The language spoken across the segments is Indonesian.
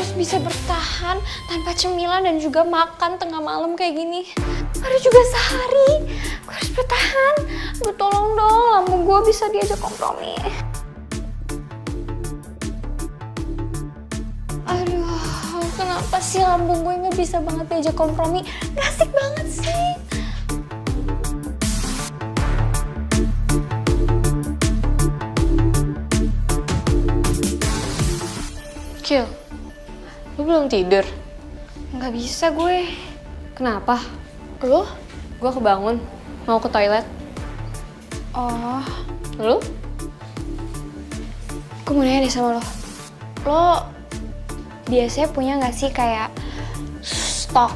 harus bisa bertahan tanpa cemilan dan juga makan tengah malam kayak gini. Baru juga sehari, gue harus bertahan. Gue tolong dong, lambung gue bisa diajak kompromi. Aduh, kenapa sih lambung gue nggak bisa banget diajak kompromi? Gak asik banget sih. Cil, lu belum tidur? Nggak bisa gue. Kenapa? Lo? Gue kebangun, mau ke toilet. Oh, Lu? gue mau nanya deh sama lo. Lo biasanya punya nggak sih kayak stok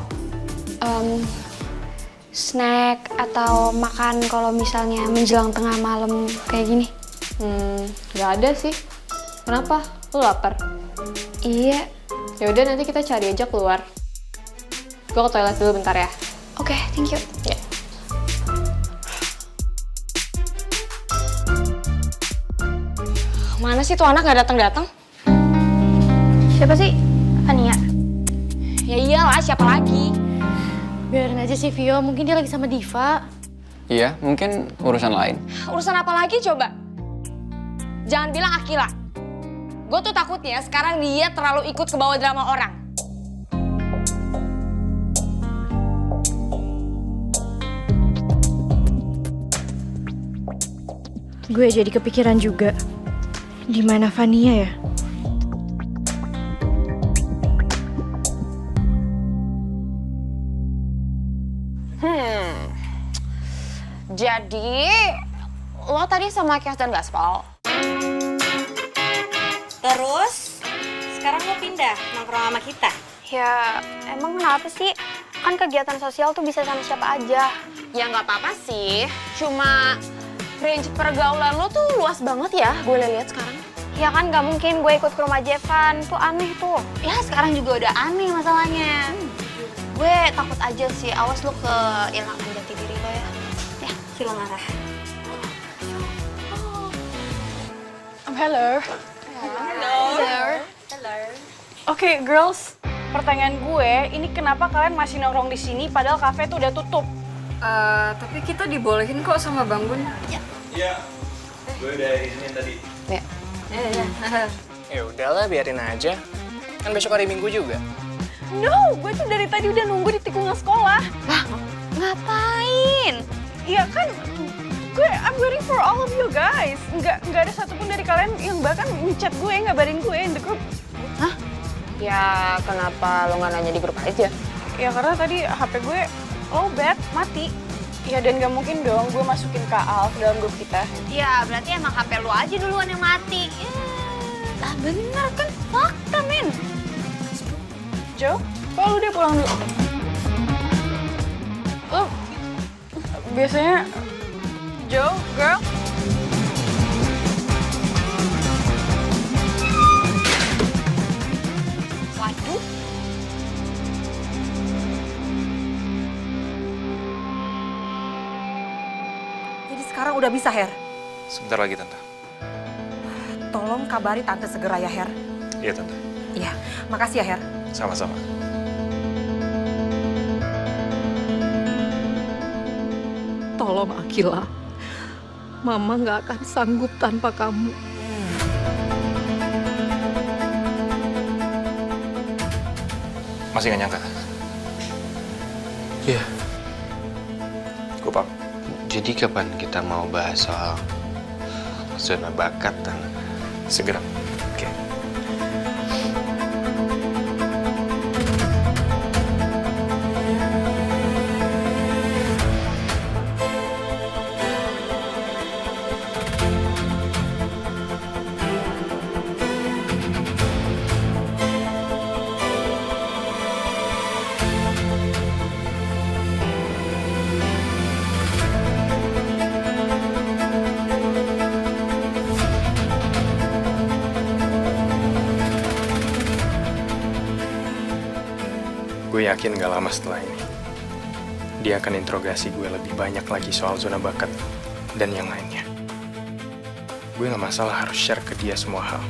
snack atau makan kalau misalnya menjelang tengah malam kayak gini? Gak ada sih. Kenapa? Lu lapar? Iya. Ya udah nanti kita cari aja keluar. Gue ke toilet dulu bentar ya. Oke, thank you. Ya. Mana sih tuh anak gak datang-datang? Siapa sih? Ania. Ya iyalah, siapa lagi? Biarin aja sih Vio, mungkin dia lagi sama Diva. Iya, mungkin urusan lain. Urusan apa lagi coba? Jangan bilang Akila. Gue tuh takutnya sekarang dia terlalu ikut ke bawah drama orang. Gue jadi kepikiran juga. Di mana Vania ya? Jadi, lo tadi sama Kias dan Gaspol? Terus, sekarang lo pindah nongkrong sama kita. Ya, emang kenapa sih? Kan kegiatan sosial tuh bisa sama siapa aja. Ya nggak apa-apa sih, cuma range pergaulan lo tuh luas banget ya, gue lihat sekarang. Ya kan gak mungkin gue ikut ke rumah Jevan, tuh aneh tuh. Ya, sekarang juga udah aneh masalahnya. Gue takut aja sih, awas lo kehilangan jati diri lo ya. Ya, Vilo marah. Hello. Oke, girls. Pertanyaan gue, ini kenapa kalian masih nongkrong di sini padahal kafe tuh udah tutup? Tapi kita dibolehin kok sama Bang Gun. Iya, gue udah izinin tadi. Ya. Ya udahlah, biarin aja. Kan besok hari Minggu juga. No, gue tuh dari tadi udah nunggu di tikungan sekolah. Ngapain? Iya kan, I'm waiting for all of you guys. Nggak ada satupun dari kalian yang bahkan ngechat gue, ngabarin gue in the group. Ya kenapa lo nggak nanya di grup aja? Ya karena tadi HP gue lowbat, mati. Ya dan gak mungkin dong gue masukin Kak Al ke dalam grup kita. Ya, berarti emang HP lo aja duluan yang mati. Lah bener kan, fakta men. Jo, kok lu udah pulang dulu? Lo biasanya Jo, girl. Waduh. Jadi sekarang udah bisa, Her? Sebentar lagi, Tante. Tolong kabari Tante segera ya, Her. Iya, Tante. Iya, makasih ya, Her. Sama-sama. Tolong Akila. Mama nggak akan sanggup tanpa kamu. Masih nggak nyangka? Iya. Gue paham. Jadi kapan kita mau bahas soal zona bakat dan Segera. Oke. Gue yakin gak lama setelah ini, dia akan interogasi gue lebih banyak lagi soal zona bakat dan yang lainnya. Gue gak masalah harus share ke dia semua hal.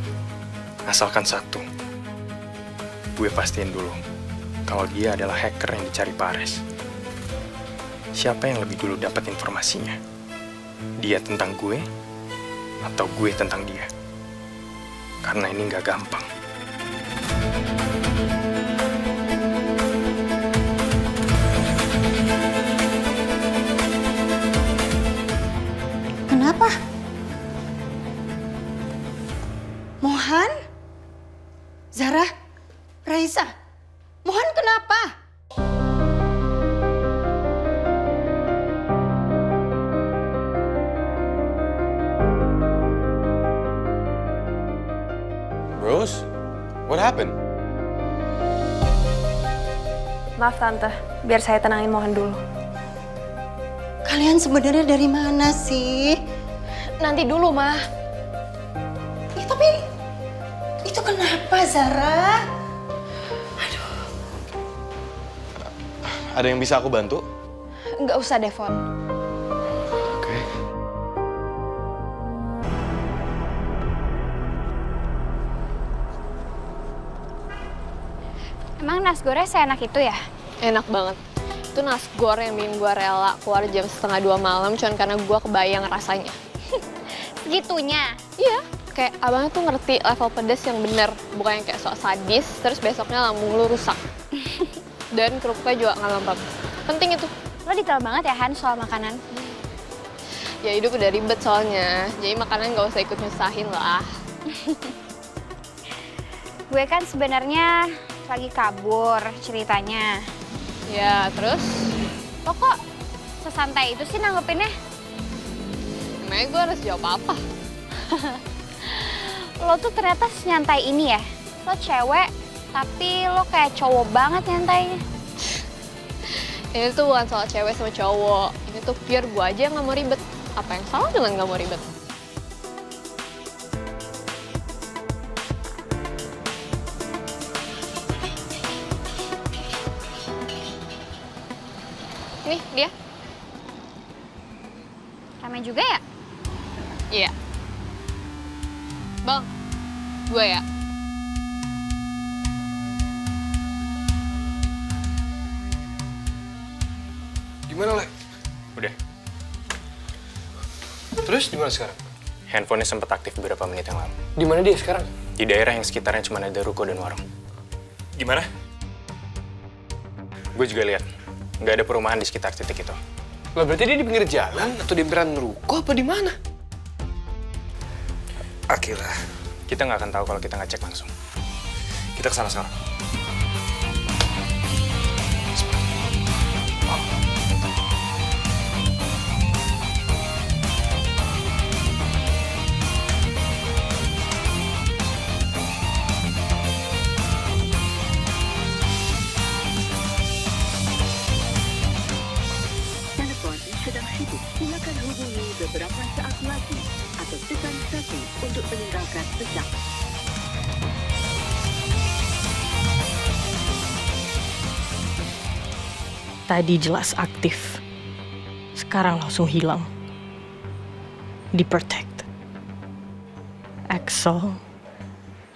Asalkan satu, gue pastiin dulu kalau dia adalah hacker yang dicari Pak Ares. Siapa yang lebih dulu dapat informasinya? Dia tentang gue atau gue tentang dia? Karena ini nggak gampang. Kenapa? Mohan? Zara? Raisa? Mohan kenapa? Rose, what happened? Maaf Tante, biar saya tenangin Mohan dulu. Kalian sebenarnya dari mana sih? Nanti dulu, Mah. Tapi itu kenapa, Zara? Ada yang bisa aku bantu? Nggak usah, Devon. Oke. Emang nasgornya seenak itu ya? Enak banget. Itu nasgor yang bikin gue rela keluar jam 1:30 malam cuman karena gue kebayang rasanya. Segitunya? Iya, kayak abangnya tuh ngerti level pedes yang bener, bukan yang kayak sok sadis, terus besoknya lambung lu rusak. Dan kerupuknya juga nggak lembab. Penting itu. Lo detail banget ya Han soal makanan. Ya hidup udah ribet soalnya, jadi makanan nggak usah ikut nyusahin lah. Gue kan sebenarnya lagi kabur ceritanya. Ya terus, Lo kok sesantai itu sih nanggepinnya? emangnya gue harus jawab apa? Lo tuh ternyata senyantai ini ya? Lo cewek, tapi lo kayak cowok banget nyantainya. Ini tuh bukan soal cewek sama cowok, ini tuh pure gue aja yang nggak mau ribet. Apa yang salah dengan nggak mau ribet? Nih dia. Ramai juga ya? Iya. Bang, gue ya. Gimana, Le? Udah, Terus gimana sekarang? handphonenya sempat aktif beberapa menit yang lalu. Di mana dia sekarang? Di daerah yang sekitarnya cuma ada ruko dan warung. Gimana? Gue juga lihat, nggak ada perumahan di sekitar titik itu. Lah berarti dia di pinggir jalan atau di beran ruko apa di mana? Akila, Kita nggak akan tahu kalau kita nggak cek langsung. kita kesana sekarang. Telepon sedang sibuk. Silakan hubungi beberapa saat lagi atau tekan 1 untuk meninggalkan pesan. Tadi jelas aktif. Sekarang langsung hilang. Di-protect. Axel,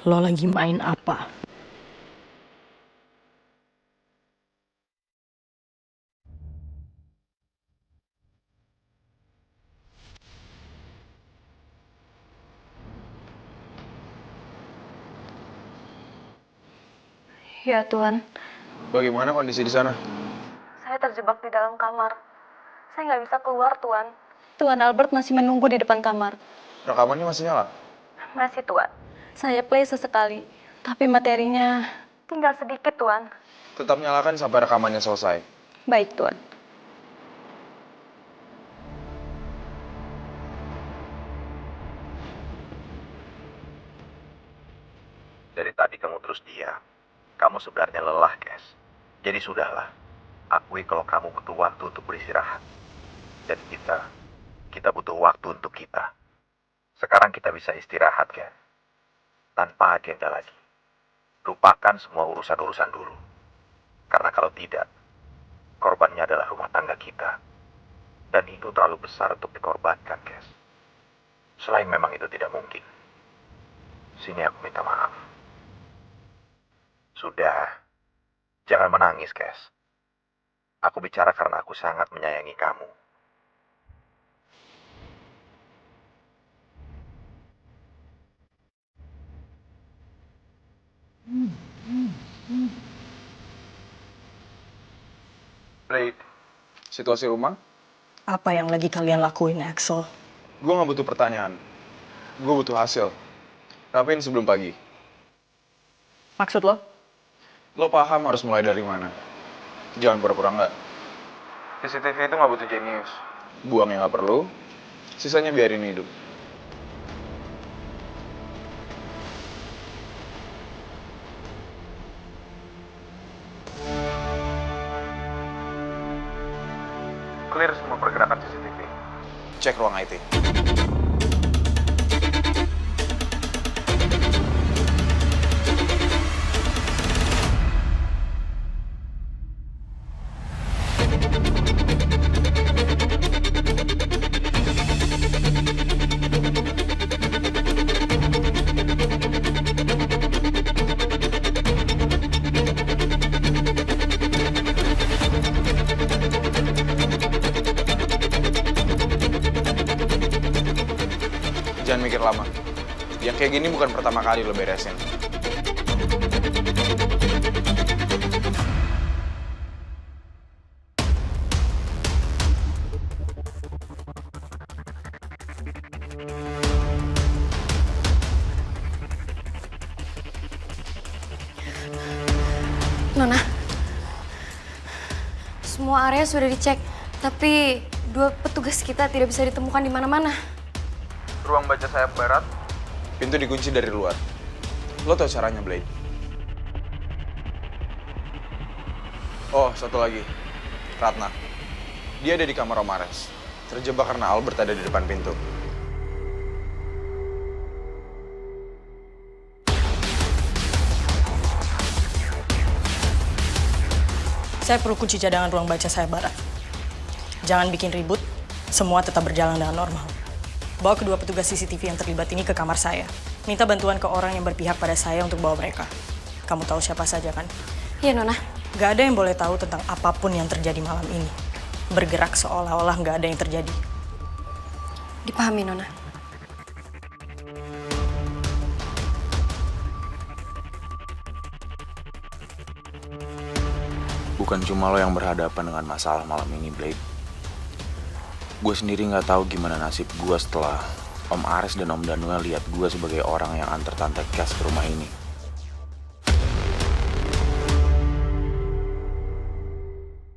lo lagi main apa? Ya Tuhan, Bagaimana kondisi di sana? saya terjebak di dalam kamar. Saya nggak bisa keluar, Tuan. Tuan Albert masih menunggu di depan kamar. Rekamannya masih nyala? Masih, Tuan. Saya play sesekali, tapi materinya tinggal sedikit, Tuan. Tetap nyalakan sampai rekamannya selesai. Baik, Tuan. Dari tadi kamu terus diam. Kamu sebenarnya lelah, Kes. Jadi sudahlah. Akui kalau kamu butuh waktu untuk beristirahat. Dan kita butuh waktu untuk kita. Sekarang kita bisa istirahat, Kes. Tanpa agenda lagi. Lupakan semua urusan-urusan dulu. Karena kalau tidak, korbannya adalah rumah tangga kita. Dan itu terlalu besar untuk dikorbankan, Kes. Selain memang itu tidak mungkin. Sini aku minta maaf. Sudah, jangan menangis, Kes. Aku bicara karena aku sangat menyayangi kamu. Blade, situasi rumah? Apa yang lagi kalian lakuin, Axel? Gue gak butuh pertanyaan. Gue butuh hasil. Rapiin sebelum pagi. Maksud lo? Lo paham harus mulai dari mana. Jangan pura-pura nggak. CCTV itu nggak butuh jenius. Buang yang nggak perlu, sisanya biarin hidup. Clear semua pergerakan CCTV. Cek ruang IT. Jangan mikir lama. Yang kayak gini bukan pertama kali lo beresin. Nona, semua area sudah dicek, tapi 2 petugas kita tidak bisa ditemukan di mana-mana. Ruang baca sayap barat, pintu dikunci dari luar. Lo tau caranya, Blade? Oh, satu lagi. Ratna. Dia ada di kamar Om Ares. Terjebak karena Albert ada di depan pintu. Saya perlu kunci cadangan ruang baca saya barat. Jangan bikin ribut, semua tetap berjalan dengan normal. Bawa kedua petugas CCTV yang terlibat ini ke kamar saya. Minta bantuan ke orang yang berpihak pada saya untuk bawa mereka. Kamu tahu siapa saja kan? Iya, Nona. Gak ada yang boleh tahu tentang apapun yang terjadi malam ini. Bergerak seolah-olah gak ada yang terjadi. Dipahami, Nona. Bukan cuma lo yang berhadapan dengan masalah malam ini, Blade. Gue sendiri nggak tahu gimana nasib gue setelah Om Ares dan Om Danua lihat gue sebagai orang yang antar Tante Cass ke rumah ini.